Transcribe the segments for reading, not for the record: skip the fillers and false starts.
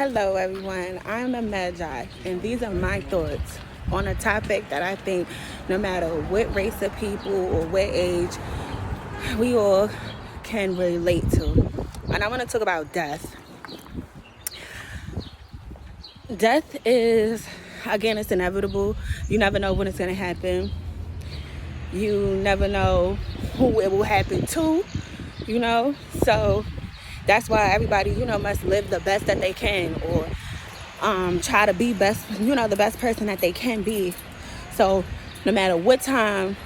Hello, everyone. I'm the Magi, and these are my thoughts on a topic that I think no matter what race of people or what age, we all can relate to. And I want to talk about death. Death is, again, it's inevitable. You never know when it's going to happen. You never know who it will happen to, So that's why everybody, must live the best that they can, or try to be best, the best person that they can be. So no matter what time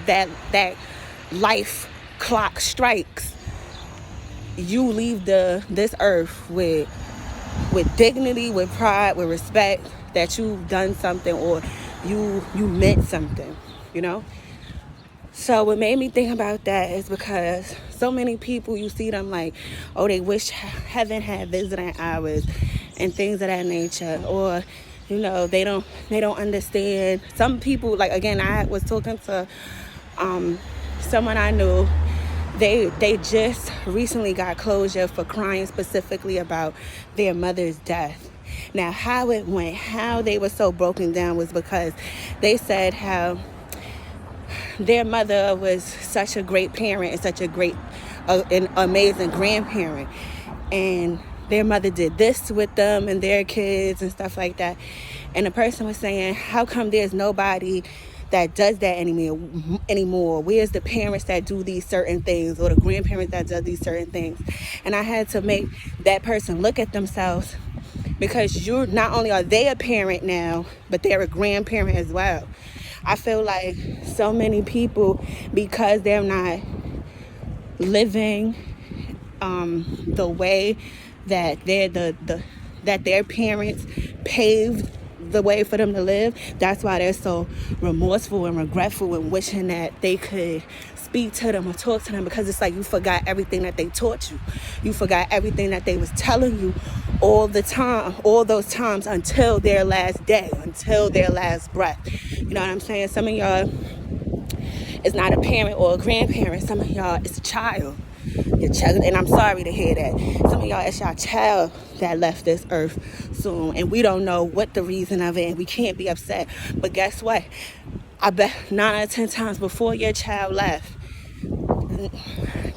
that life clock strikes, you leave this earth with dignity, with pride, with respect that you've done something or you meant something, So what made me think about that is because so many people, you see them like, oh, they wish heaven had visiting hours and things of that nature, or they don't understand. Some people, like, again, I was talking to someone I knew. They just recently got closure for crying specifically about their mother's death. Now, how it went, how they were so broken down was because they said how their mother was such a great parent and such a great, an amazing grandparent, and their mother did this with them and their kids and stuff like that. And the person was saying, how come there's nobody that does that anymore? Where's the parents that do these certain things, or the grandparents that do these certain things? And I had to make that person look at themselves, because you're not only are they a parent now, but they're a grandparent as well. I feel like so many people, because they're not living the way that that their parents paved the way for them to live, that's why they're so remorseful and regretful and wishing that they could speak to them or talk to them, because it's like you forgot everything that they taught you. You forgot everything that they was telling you all the time, all those times, until their last day, until their last breath. You know what I'm saying? Some of y'all is not a parent or a grandparent. Some of y'all is a child. Your child, and I'm sorry to hear that. Some of y'all, it's your child that left this earth soon, and we don't know what the reason of it, and we can't be upset. But guess what? I bet 9 out of 10 times before your child left,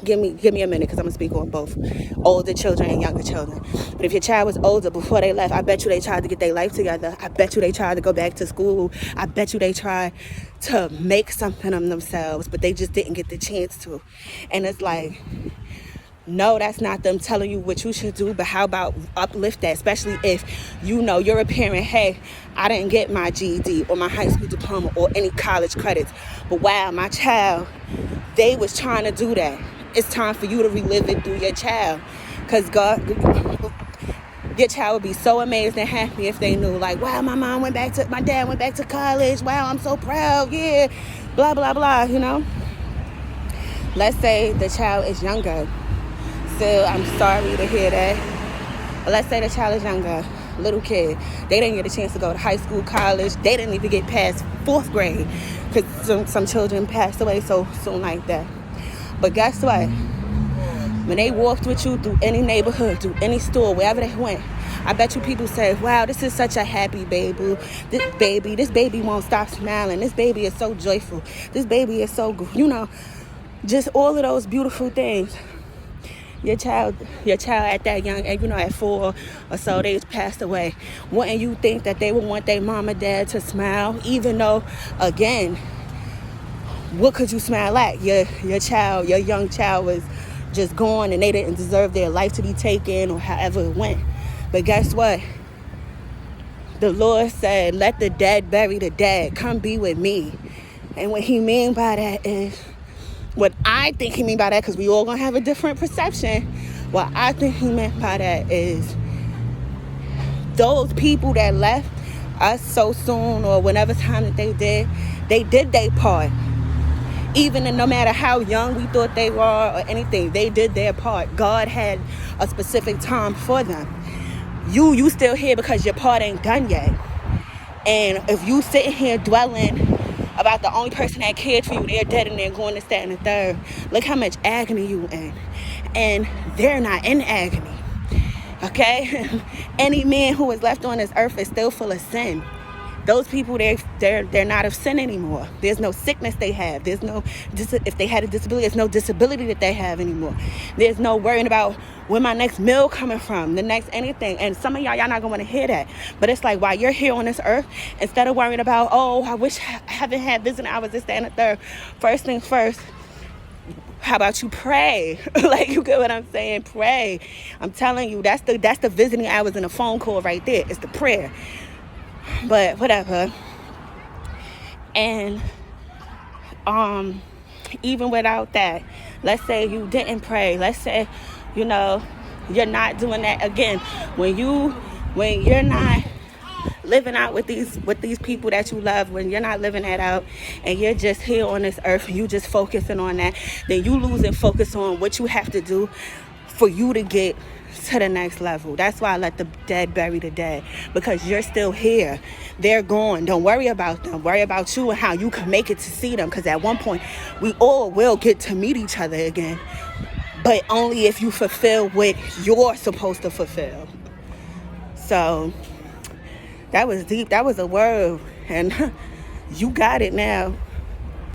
give me a minute, because I'm gonna speak on both older children and younger children. But if your child was older before they left, I bet you they tried to get their life together. I bet you they tried to go back to school. I bet you they tried to make something of themselves, but they just didn't get the chance to. And it's like, no, that's not them telling you what you should do, but how about uplift that, especially if you're a parent. Hey, I didn't get my GED or my high school diploma or any college credits, but wow, my child, they was trying to do that. It's time for you to relive it through your child, because your child would be so amazed and happy if they knew, like, wow, my dad went back to college. Wow, I'm so proud. Yeah, blah, blah, blah, Let's say the child is younger. Still, I'm sorry to hear that. Let's say the child is younger, little kid. They didn't get a chance to go to high school, college. They didn't even get past 4th grade, because some children passed away so soon like that. But guess what? When they walked with you through any neighborhood, through any store, wherever they went, I bet you people say, wow, this is such a happy baby. This baby won't stop smiling. This baby is so joyful. This baby is so good. Just all of those beautiful things. Your child at that young age, at 4 or so, they passed away. Wouldn't you think that they would want their mom or dad to smile? Even though, again, what could you smile at? Your young child was just gone, and they didn't deserve their life to be taken, or however it went. But guess what? The Lord said, let the dead bury the dead. Come be with me. And what he mean by that is, what I think he mean by that, because we all gonna have a different perception. What I think he meant by that is, those people that left us so soon, or whenever time that they did their part. Even no matter how young we thought they were or anything, they did their part. God had a specific time for them. You still here because your part ain't done yet. And if you sitting here dwelling about the only person that cared for you, they're dead and they're going to stand in the third, look how much agony you in. And they're not in agony. Okay? Any man who is left on this earth is still full of sin. Those people, they're not of sin anymore. There's no sickness they have. There's no, if they had a disability, there's no disability that they have anymore. There's no worrying about where my next meal coming from, the next anything. And some of y'all not gonna want to hear that. But it's like, while you're here on this earth, instead of worrying about, oh, I wish I haven't had visiting hours, this, that, and the third. First things first, how about you pray? Like, you get what I'm saying? Pray. I'm telling you, that's the visiting hours in a phone call right there. It's the prayer. But whatever. And even without that, let's say you didn't pray. Let's say, you're not doing that again. When you're not living out with these people that you love, when you're not living that out and you're just here on this earth, you just focusing on that, then you losing focus on what you have to do for you to get to the next level. That's why I let the dead bury the dead, because you're still here. They're gone. Don't worry about them. Worry about you and how you can make it to see them, because at one point we all will get to meet each other again, but only if you fulfill what you're supposed to fulfill. So that was deep. That was a word, and you got it now.